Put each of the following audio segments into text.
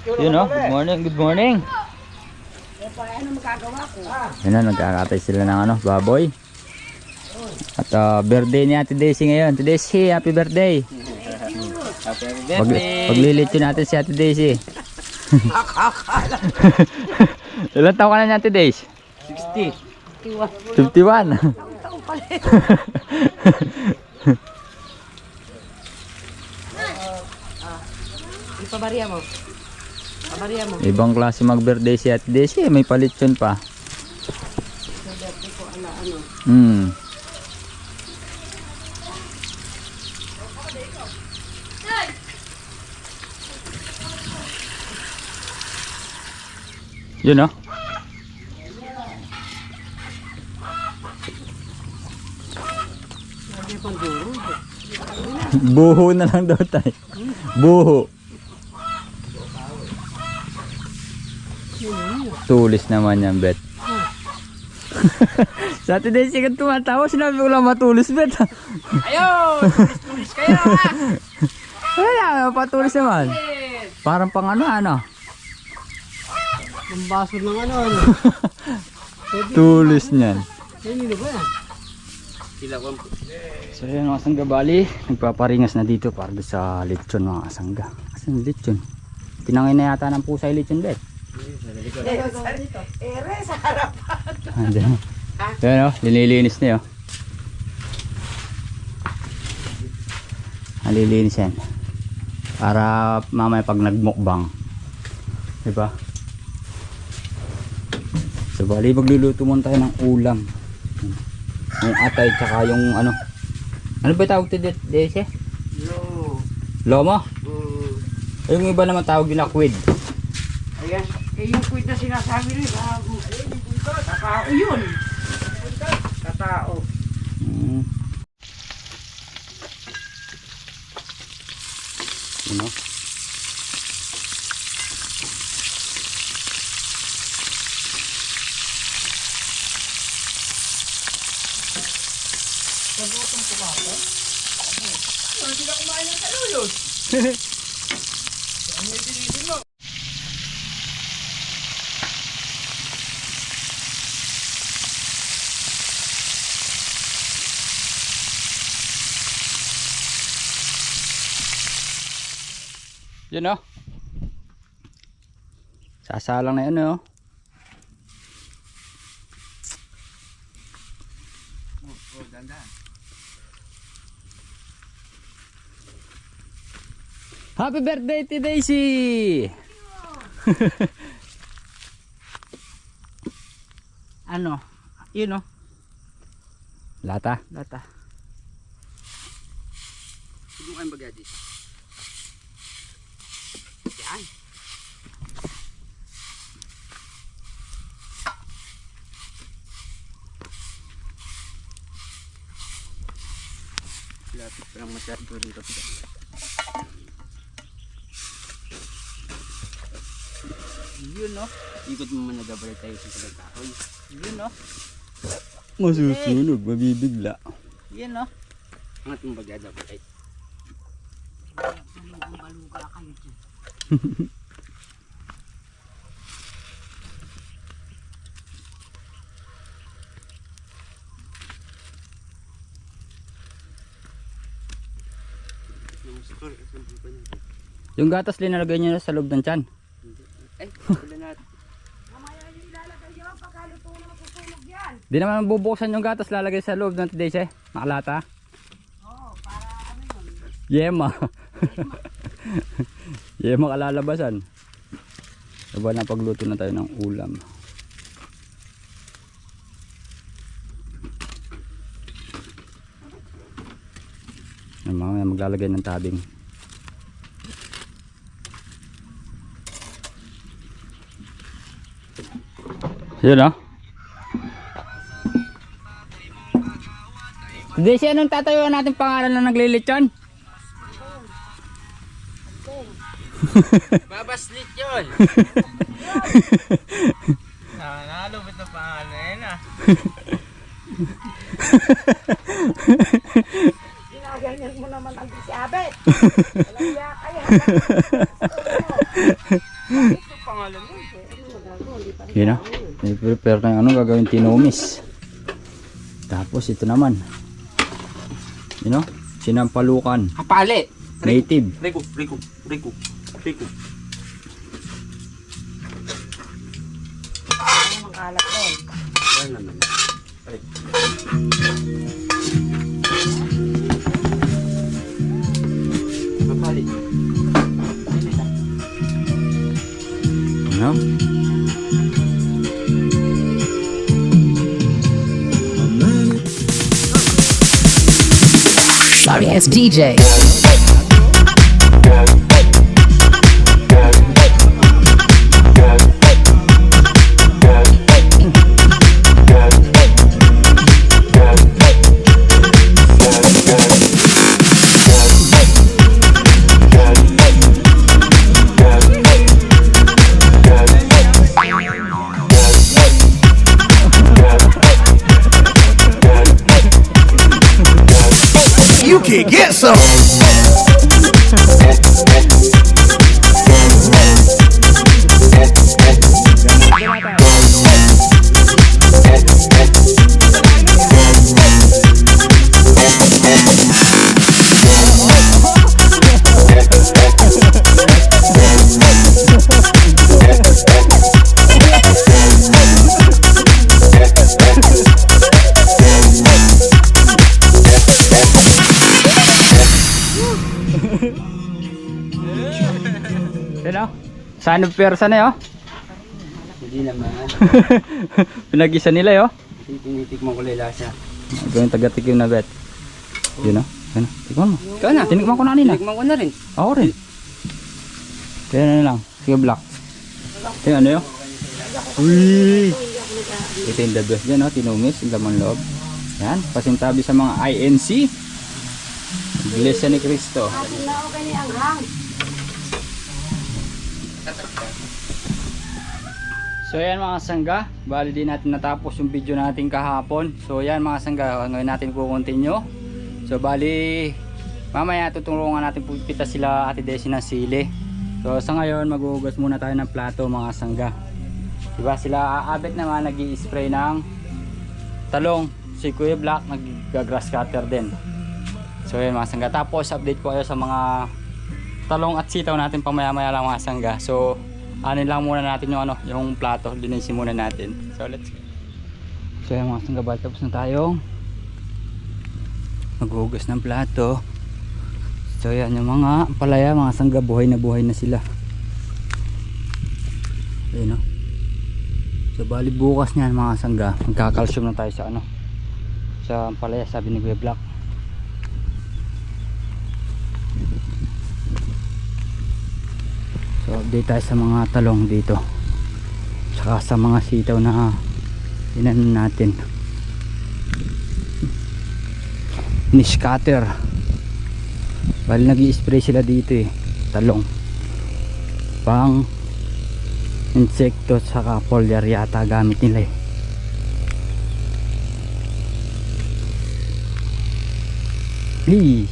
Yun o, good morning, good morning. Ano magagawa ko? Yun na, nagkakatay sila ng ano, baboy. At birthday ni Ate Daisy ngayon. Ate Daisy, happy birthday. Happy birthday. Paglilito natin si Ate Daisy. Ilan taon ka na ni Ate Daisy? 60. 51. Ipabarya mo. Pabarya mo. Ibang klase mag-birthday si Ate Daisy. May palitsyon pa. Yun o. Buho na lang daw tayo. Buho. Tulis naman yan, Bet. Sa atin din sigat tumatawa. Sinabi ko lang matulis, Bet. Ayun! Tulis kayo ha! Wala, patulis naman. Parang pang ano. Ang baso ng ano. Tulis niyan. Nino ba yan? Sila ko. So yan mga kasangga, bali nagpaparingas na dito para sa lechon mga kasangga. Asan yung lechon? Tinangay na yata ng pusa yung lechon, Bet. Ere sa harapan. Andiyan. Yan o, linilinis na yun. Nalilinis yan. Para mamaya pag nagmukbang. Diba? So bali magluluto muna tayo ng ulam. Yung atay tsaka yung ano. Ano ba tawag ito Dese? No. Lomo? Yung iba naman tawag yun na quid. Ayan. Eh yung kwit na sinasabi rin. Katao yun. Katao. Ano? Hindi na kumain ng kalulot. Yun o. Sasalang na yun o. Happy birthday to Daisy! Ano? Yun o. Lata. Lata. Subukan ba gadis? Yan. Lapit pa lang masyado rin ito. Yun o. Ikot mo man nagabalik tayo sa pagkakahoy. Yun o. Masusunog, mabibigla. Yun o. Angat mo ba gada ba tayo? Baluga kayo dyan. Yung gatas linalagay nyo sa loob ng tiyan. Ay, wala natin. Mamaya yung ilalagay nyo. Pagkaluto na masusunog yan. Di naman bubuksan yung gatas lalagay sa loob ng Daisy. Nakalata. Oo, para ano yun. Yema. Yema kalalabasan. Diba na pagluto na tayo ng ulam. Mamaya maglalagay ng tabing. Yun o. Daisy, anong tatayuan natin pangalan na naglilitsyon? Babaslit yun! Nakalupit na pangalan na yun ah. Ginaganyan mo naman ang disabet. Walang yakay. Ito pangalan mo. Yun na. I-prepare na yung ano gagawin tinumis. Tapos ito naman. Yun know, sinampalukan. Kapali. Native. Rico. Ang makalat ko. Yan naman. Ay. Kapali. Ano? Sorry ass DJ. You can get some. Yun o. Saan ang persa na yun? Hindi naman. Pinag-isa nila yun. Tinitikman ko lang lasa. Gawin taga-tikim na bet. Yun o. Yun o. Tikman mo. Ikaw na. Tinikman ko na kanina. Tinikman ko na rin. Ako rin. Kaya na lang. Sige black. Yung ano yun? Uy! Ito yung the best dyan o. Tinumis. Yung laman loob. Yan. Pasintabi sa mga INC. Iglesia ni Cristo. Asin na okay ni ang hang. So yan mga sangga, bali din natin natapos yung video natin kahapon. So yan mga sangga, ngayon natin kukontinue. So bali, mamaya tutulungan natin pupita sila Ate Desi ng sili. So sa ngayon, maghuhugas muna tayo ng plato mga sangga. Diba sila aabet naman nag-i-spray ng talong. Si Kuya Black nag-grass cutter din. So yan mga sangga, tapos update ko kayo sa mga talong at sitaw natin pamaya-maya lang mga sangga. So anin lang muna natin yung ano, yung plato, linisin muna natin. So let's go. So yung mga sanggabal, tapos na tayong maghugas ng plato. So yan yung mga palaya, mga sangga, buhay na sila. Ayun o. So bali bukas niyan mga sangga, magkakalsyum na tayo sa ano, sa palaya, sabi ni Kuya Black. So update tayo sa mga talong dito, saka sa mga sitaw na inanon natin. Ni-scatter. Bali nag-i-spray sila dito eh, talong pang insekto, saka foliar yata gamit nila eh. Hey,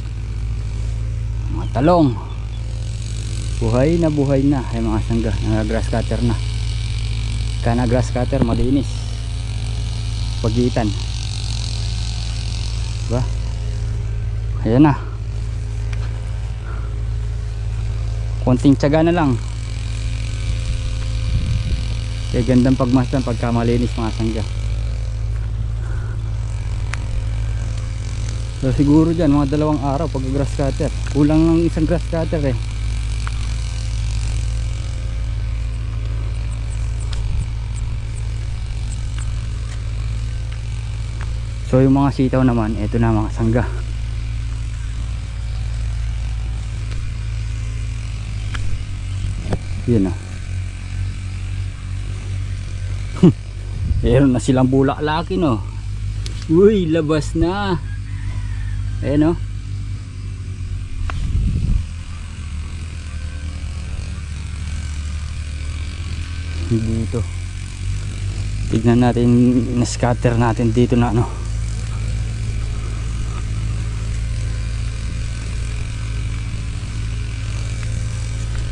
mga talong buhay na ay mga sangga, nag-grass cutter na. Kaya na-grass cutter malinis pagitan, diba? Ayan na, konting tiyaga na lang. Kaya gandang pagmasdan pagka malinis mga sangga. So siguro dyan mga 2 araw pag grass cutter, kulang ng isang grass cutter eh. So yung mga sitaw naman, eto na mga sangga. Yun na. Meron na silang bulaklaki no. Uy, labas na. Ayan o. Dito. Tignan natin, na-scatter natin dito na ano.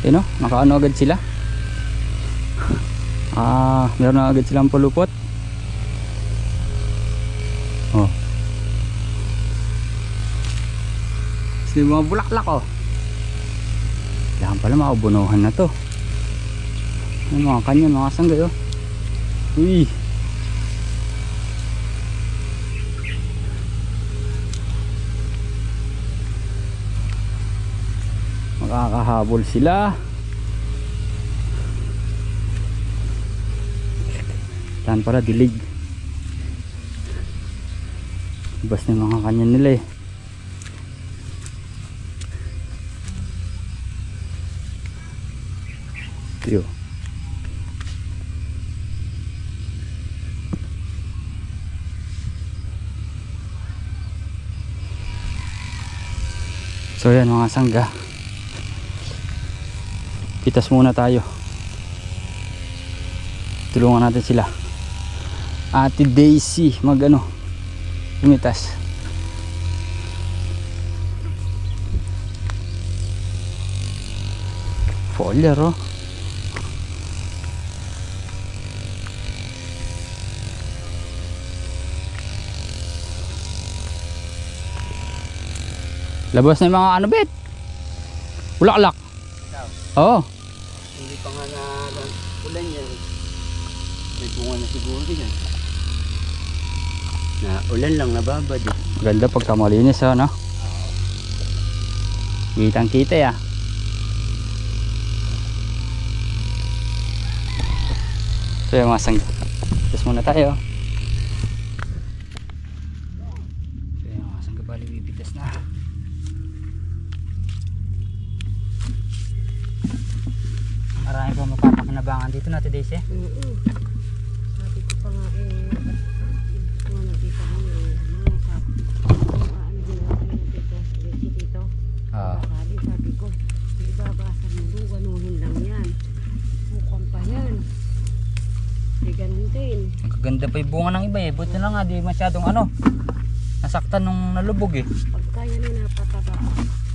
Ayan o, nakaano agad sila. Meron na agad silang pulupot. Oh. Kasi mga bulaklak oh. Kailangan pala maubunuhan na to. Yung mga kanyan, mga sanggay oh. Uy. Makakahabol sila. Saan para dilig. Bas na yung mga kanyan nila eh. Tiyo. So yan mga sangga. Pitas muna tayo. Tulungan natin sila. Ate Daisy magano pumitas. Foliar oh. Labas na yung mga ano bet. Bulaklak. Oo. Hindi pa nga na ulan yan. May bunga na siguro yan. Na ulan lang nababad eh. Ganda pagka malinis oh, no? Kitang kita ya. So yung mga sangga. Tapos muna tayo. So yung mga sangga bali bibitas na. Marami pa mapapakinabangan dito natin Daisy. Sabi ko pa nga kung ano dito kami ano ginawa kayo dito. Sabi ko, ibabasan mo doon, ganuhin lang yan. Mukhang pa yan. Di ganun din. Ang kaganda pa yung bunga ng iba eh. Buti na nga di masyadong ano. Nasaktan nung nalubog eh. Pagka yan ay napataba,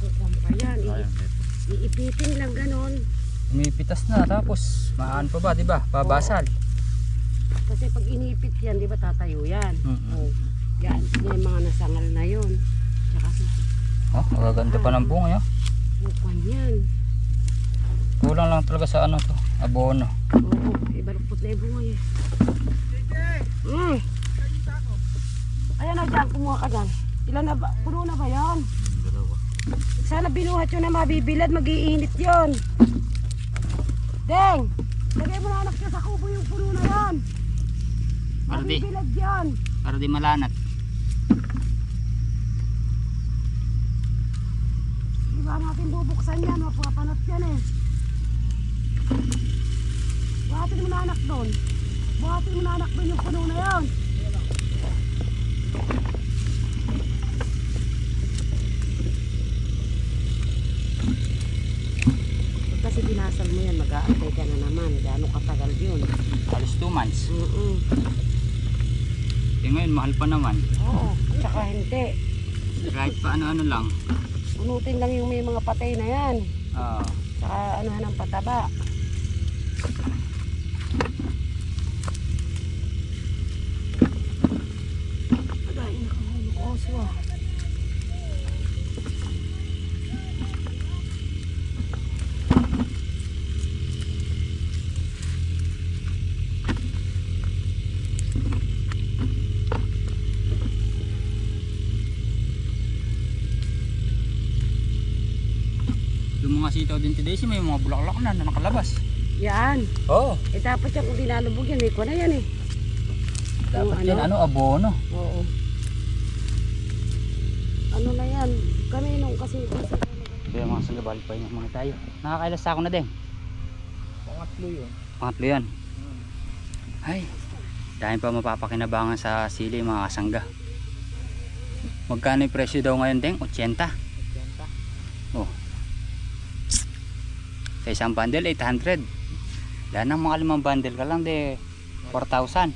mukhang pa yan. Iipitin lang ganon. Umipitas na tapos maan pa ba, di ba? Babasal. Kasi pag inipit yan, di ba tatayo yan? Mm-mm. Yan, yung mga nasangal na yun. Tsaka Oh, magaganda pa ng bunga yun. mukhang yan. Kulang lang talaga sa ano to, abono. Oo, ibalukpot na yung bunga yan. Ayan na dyan, kumuha ka dyan. Ilan na ba? Puno na ba yan? Sana binuhat yun na mabibilad, mag-iinit yun. Deng! Lagay mo na anak niya sa kubo yung puno na yan. Mabibilad yan. Para di malanat. Di ba natin bubuksan yan, mapapanat yan eh. Buhatin mo na anak doon. Buhatin mo na anak doon yung puno na yan. Kasi binasal mo yan, mag-aantay ka na naman. Gaano katagal yun? Alos 2 months. Eh ngayon mahal pa naman. Oo, tsaka hindi. Kahit pa ano-ano lang. Unutin lang yung may mga patay na yan. Oo. Tsaka anuhan ng pataba. Agay, nakahulog oso ah. Yung mga sitaw din today, may mga bulaklak na nakalabas. Yan. Oo. Eh dapat yan kung dinalubog yan, may kuha na yan eh. Dapat Yung yan ano, abono. Oo. Ano na yan? Kaninong kasi Kaya mga sangabal pa yun mga tayo. Nakakailas ako na din. Pangatlo yun. Pangatlo yan. Ay, dahil pa mapapakinabangan sa sili mga kasangga. Magkano yung presyo daw ngayon din? 80. Oh. Sa isang bundle 800. Dahil ng mga 5 bundle ka lang de 4,000.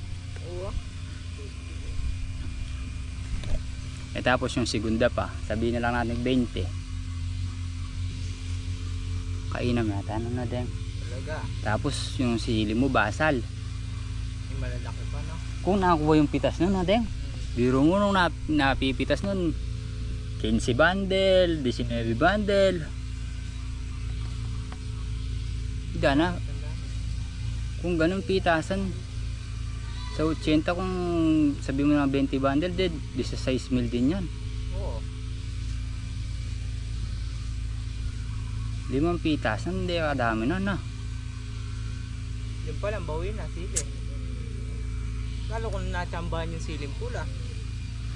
Eh tapos yung segunda pa, sabihin na lang natin 20. Kainan natin ano na din. talaga. Tapos yung sili mo basal. Yung malalaki pa, no? Kung nakakuha yung pitas nun natin, biro mo nung napipitas nun 15 bundle, 19 bundle. Hindi na. Kung ganun pitasan sa 80, kung sabi mo na 20 bundle, 16 mil din yan. Oo. 5 pitasan, hindi kadami na na. Yun pa lang, bawi na, sili. Lalo kung natsambahan yung siling pula.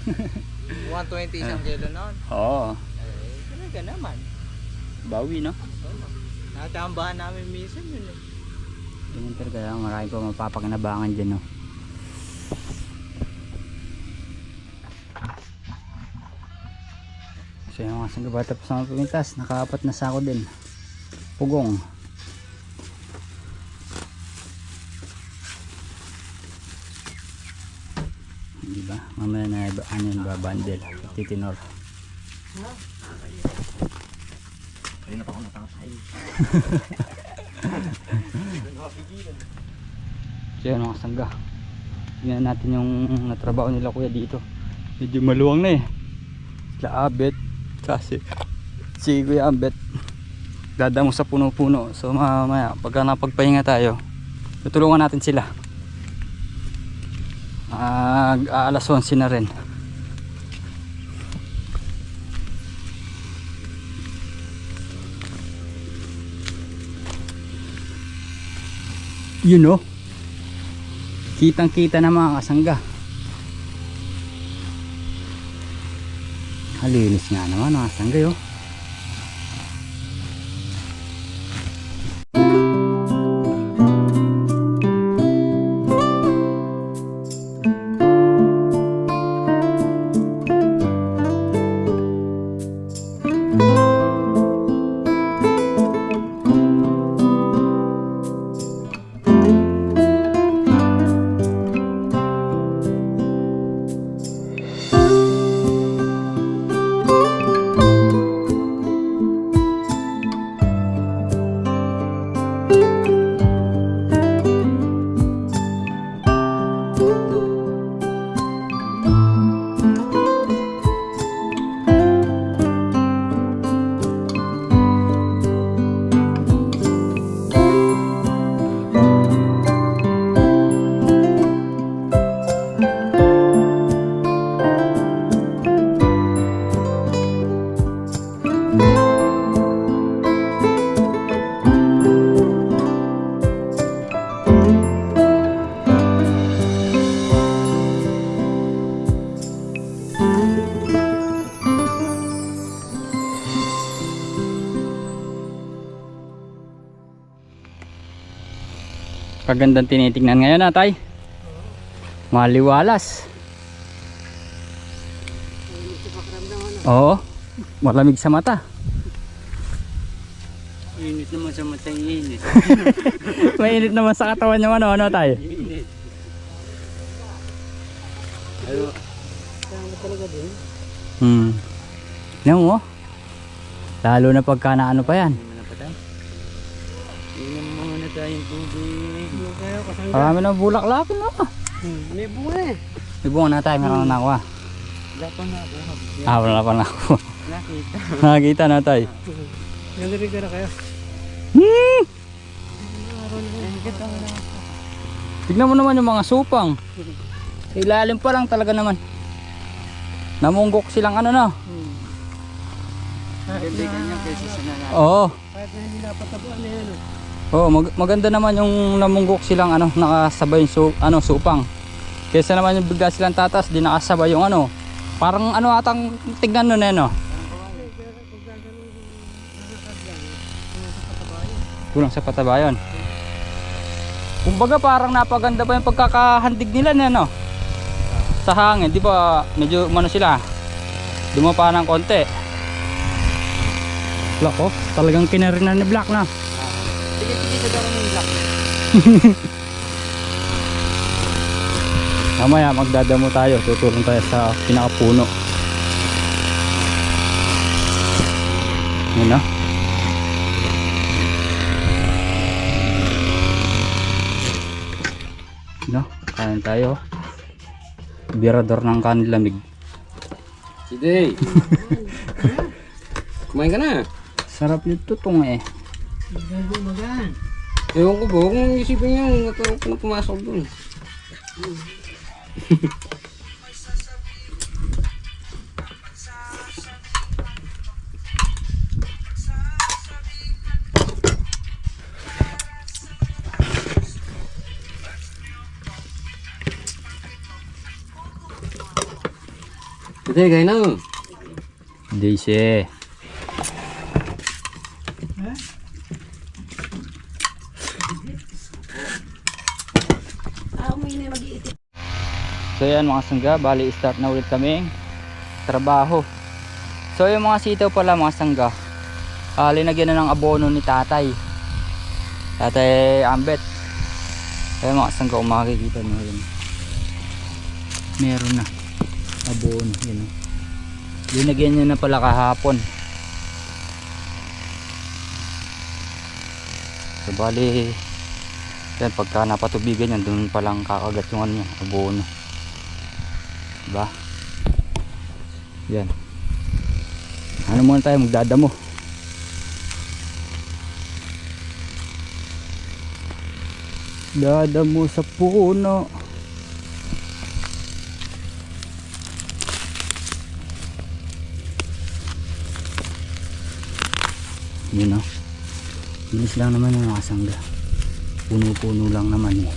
120 isang kilo noon. Oo, Talaga naman. bawi no. Natsambahan namin minsan yun eh. Ganyan talaga, marami pa mapapakinabangan dyan no. So yung mga sanggabata pa sa mga pimintas, nakaapat na sako din. Pugong. Diba? Mamaya na ano yun ba, bundle, titinor. Ayun na pa ako natatay. So yun mga sangga, tingnan natin yung natrabaho nila kuya dito. Medyo maluwang na eh. Sila Abet kasi si Kuya Abet dadamo sa puno-puno. So mamaya pagka napagpahinga tayo, tutulungan natin sila. Alas 11 na rin. You know, kitang kita na mga kasangga. Halinis nga naman mga kasangga yun. Kagandang tinitingnan ngayon atay. Maliwalas. Oo, malamig sa mata. Init naman sa mata yung init. Mainit naman sa katawan yung ano tayo. Init. Ano? Kaya talaga din. Yan mo. Lalo na pagka na ano pa yan. Hindi mo na patay. Inom muna tayong tubig. Kaya kasangga. Marami na bulaklakin mo. May bunga eh. May bunga na tayo, meron na nakuha. Wala pa nga ako. Wala pa na ako. Nakita. Nakakita na tayo. Ganda rin ka na kayo. Tignan mo naman yung mga supang. Sa ilalim pa lang talaga naman. Namunggok silang ano na. Ganda kanya kasi sa nanay. Oo. Kahit na hindi napatabuan na yan. Oo, maganda naman yung namunggok silang ano, nakasabay yung supang. Kaysa naman yung bigla silang tatas, di nakasabay yung ano. Parang ano atang tignan nun eh no. Kulang sa patabayon. Kumbaga parang napaganda pa yung pagkakahandig nila na no. Sa hangin, di ba medyo ano sila. Dumapa ng konti. Black oh, talagang kinarinan ni Black na. Sige sa darang yung black. Mamaya magdadamo tayo, tutulong tayo sa pinakapuno. Yun na. Kain tayo. Birador ng kanin lamig. Sige. Kumain ka na. Sarap yung tutong eh. Ewan ko ba, kung isipin niyo, kung pumasok doon. Sige, kain na. Daisy. So yan mga sangga, bali start na ulit kaming trabaho. So yung mga sitaw pala mga sangga, linagyan na ng abono ni tatay Ambet. Kaya mga sangga, kung makikita nyo yun, meron na abono yun, linagyan niya na pala kahapon. So bali yan, pagka napatubigan yan, doon palang kakagat yung ano niya, abono. Diba? Yan. Ano muna tayo, magdadamo. Dadamo sa puno. Yun o. Bilis lang naman yung mga sangga. Puno-puno lang naman eh.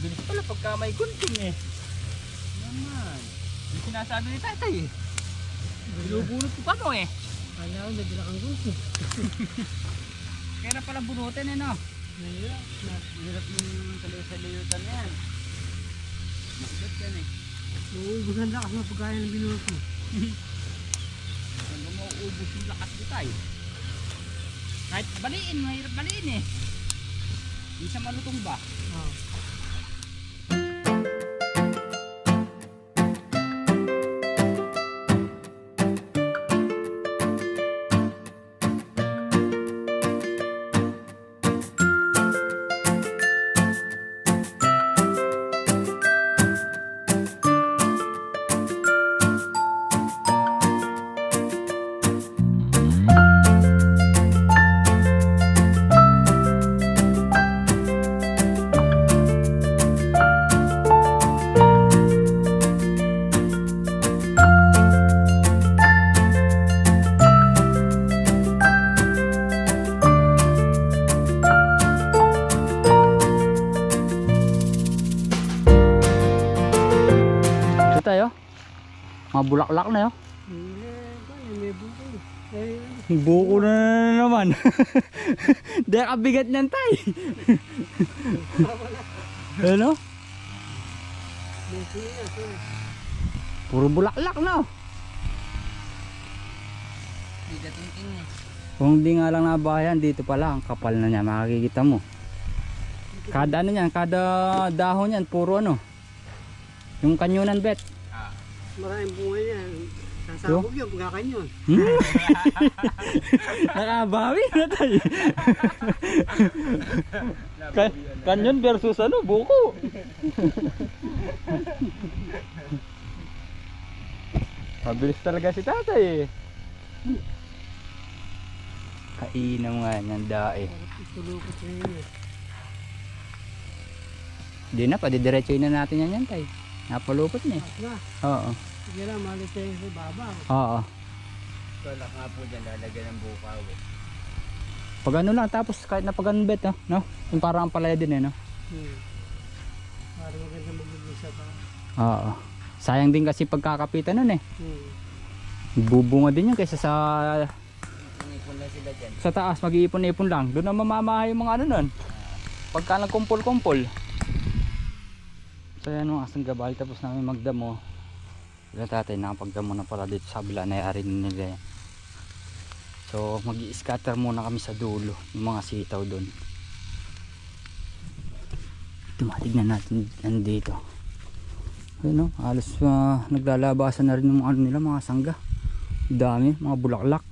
Bilis pala pagka may gunting eh. Naman. Yung sinasabi ni tatay eh. Binubunot ko pa mo eh. Kala ko nagdala kang gunting. Kaya na palang bunutin eh no. Mahirap. Hirap yung salayutan yan. Makibat yan eh. Oo, maganda kasi mapagkaya ng binunod ko. Kung mauubos yung lakas ko tayo. Kahit baliin, mahirap baliin eh. Di siya malutong ba? Oo. Tayo. Mga bulaklak na yun. May buko. Buko na naman. Dahil kabigat niyan tay. Ano? Puro bulaklak na. Kung di nga lang nabayan, dito pala ang kapal na niya, makikita mo. Kada ano niyan, kada dahon niyan, puro ano. Yung kanyunan bet. Maraming bunga yan. Sasabog yun, pagkakanyon. Nakabawi na tayo. Kanyon versus ano, buko. Mabilis talaga si tatay eh. Kainam nga niyan dae. Tulukot na yun eh. Di na, padidiretsoy na natin yan tay. Napalupot na eh. Na, Oo. sige lang, malit tayo sa baba. Oo. Tulak nga po dyan, lalagyan ng bukaw eh. Pag ano lang, tapos kahit na pag ano bet, no? Yung parang ang palaya din eh, no? Para maganda magbibisa pa. Oo. Sayang din kasi pagkakapitan nun eh. Hmm. Bubunga din yun kaysa sa Mag-iipon lang sila dyan. Sa taas, mag-iipon-ipon lang. Doon na mamamahay yung mga ano nun. Pagka nagkumpol-kumpol. So yan mga sanggabal, tapos namin magdamo. Sila tatay, nakapagdamo na pala dito sa kabila, nayari nila yan. So mag-i-scatter muna kami sa dulo, yung mga sitaw doon. Tumatignan natin dito. Ayun, halos naglalabasan na rin yung ano nila, mga sangga. Dami, mga bulaklak.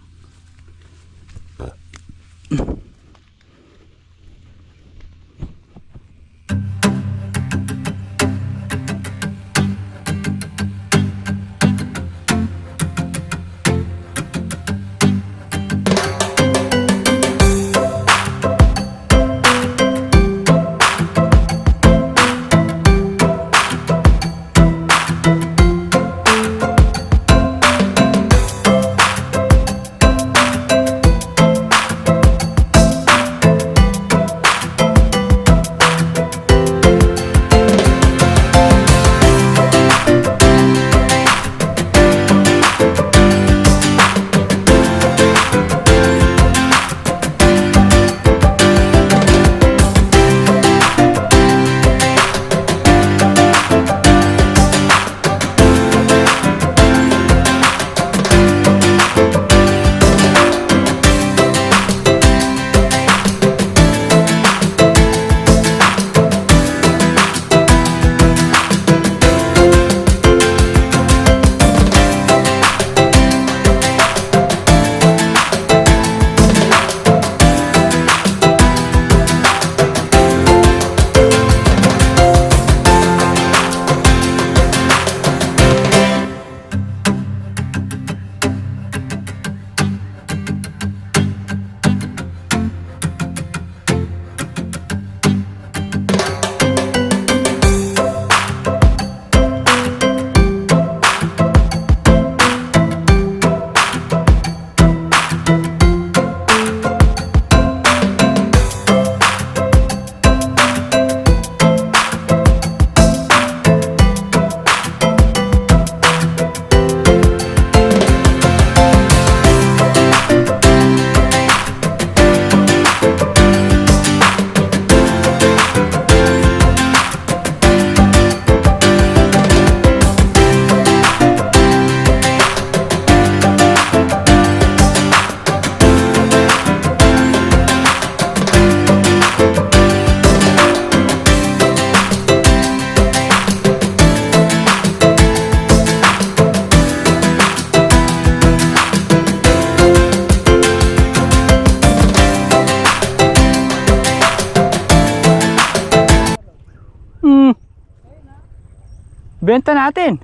Benta natin.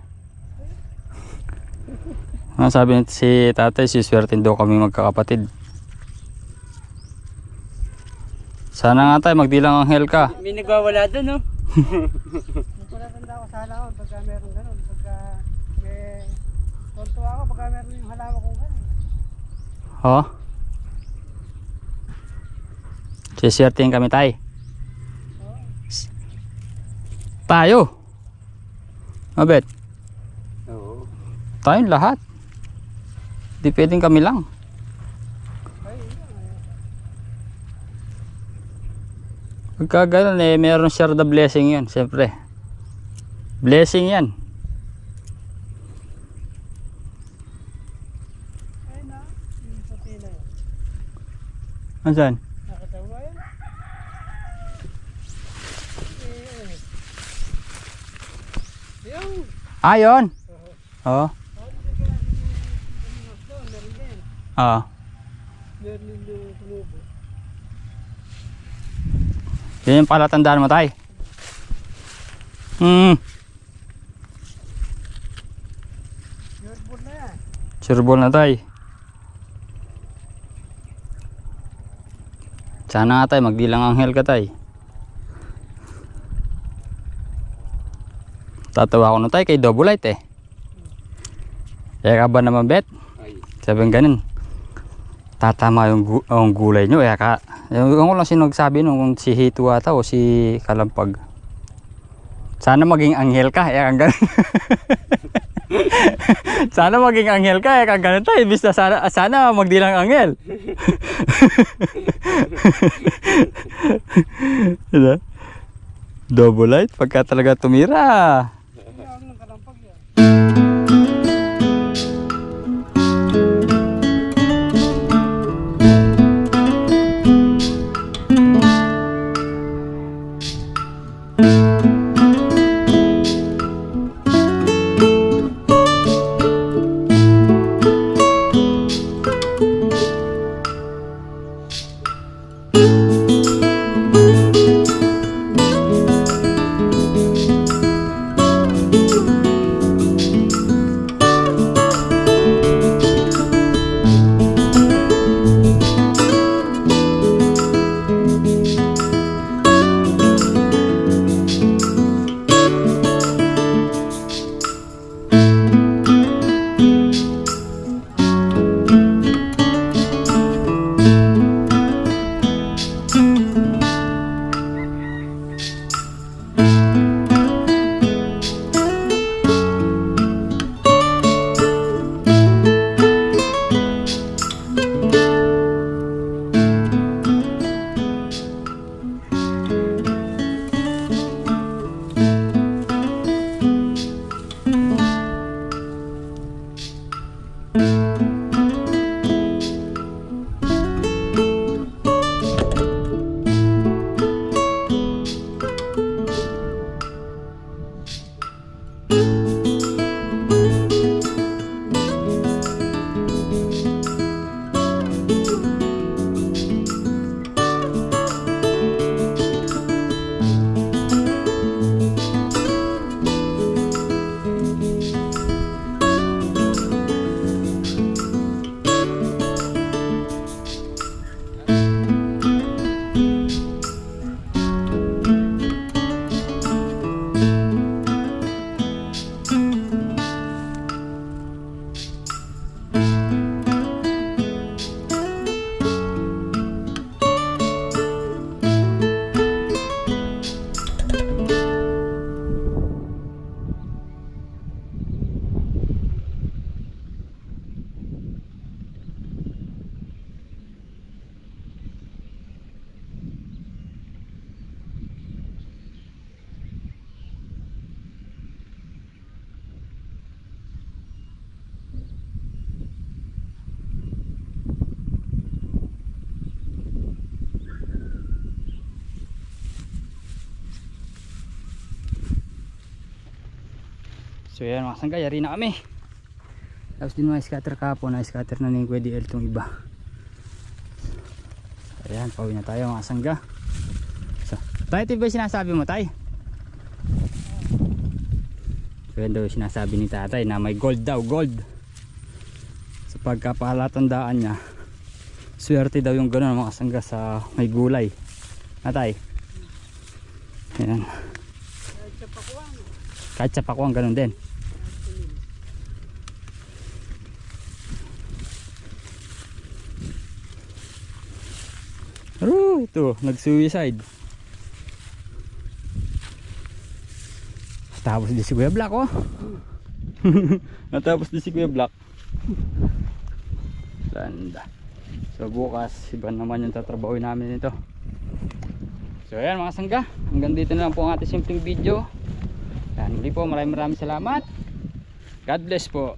Sabi nito si tatay, siswertin daw kami magkakapatid. Sana nga tayo, magdilang ang hel ka. May nagwawala doon, no? Magpalatanda ako sa halaman pagka meron ganun. Pagka may tonto ako pagka meron yung halaman kong ganun. Oh. Siswertin kami tayo. Tayo. Mabet. Oo. Tayong lahat. Di pwedeng kami lang. Pagka ganun eh, meron share the blessing yan, siyempre. Blessing yan. Ayun na, yung puti na yun. Ansan? Nakatawa yan. Yung, Ayon. Oo. Oo. meron yung tumubo. Yan yung palatandaan mo tayo. Sureball na yan. Sureball na tayo. Sana nga tayo, magdilang anghel ka tayo. Tatawa ko na tayo kay Double Light eh. Kaya ka ba naman bet? Sabihin ganun. Tatama yung gulay nyo. Kaya ka. Yung ko lang sinagsabi nung si Hito ata o si Kalampag. Sana maging anghel ka. Kaya ka ganun. Sana maging anghel ka, kag ganun tayo, ibis na sana magdilang anghel. Diba? Double light pagka talaga tumira. Ang ng kalampag yan. So yan mga sangga, yari na kami. Tapos din mga scatter kahapon, na-scatter na ni Kuya DL itong iba. Ayan, pauwi na tayo mga sangga. So, tayo, ito ba yung sinasabi mo tayo? So yan daw yung sinasabi ni tatay na may gold daw, gold. Sa pagkapalatandaan niya, swerte daw yung gano'n mga sangga sa may gulay. Natay. Ayan. Kahit sa pakuang gano'n din. Ito, nag-suicide. Tapos di si Kuya Black, oh. Natapos di si Kuya Black. Ganda. So bukas, iba naman yung tatrabahoy namin ito. So ayan mga sangga, hanggang dito na lang po ang ating simpleng video. Yan, muli po, maraming salamat. God bless po.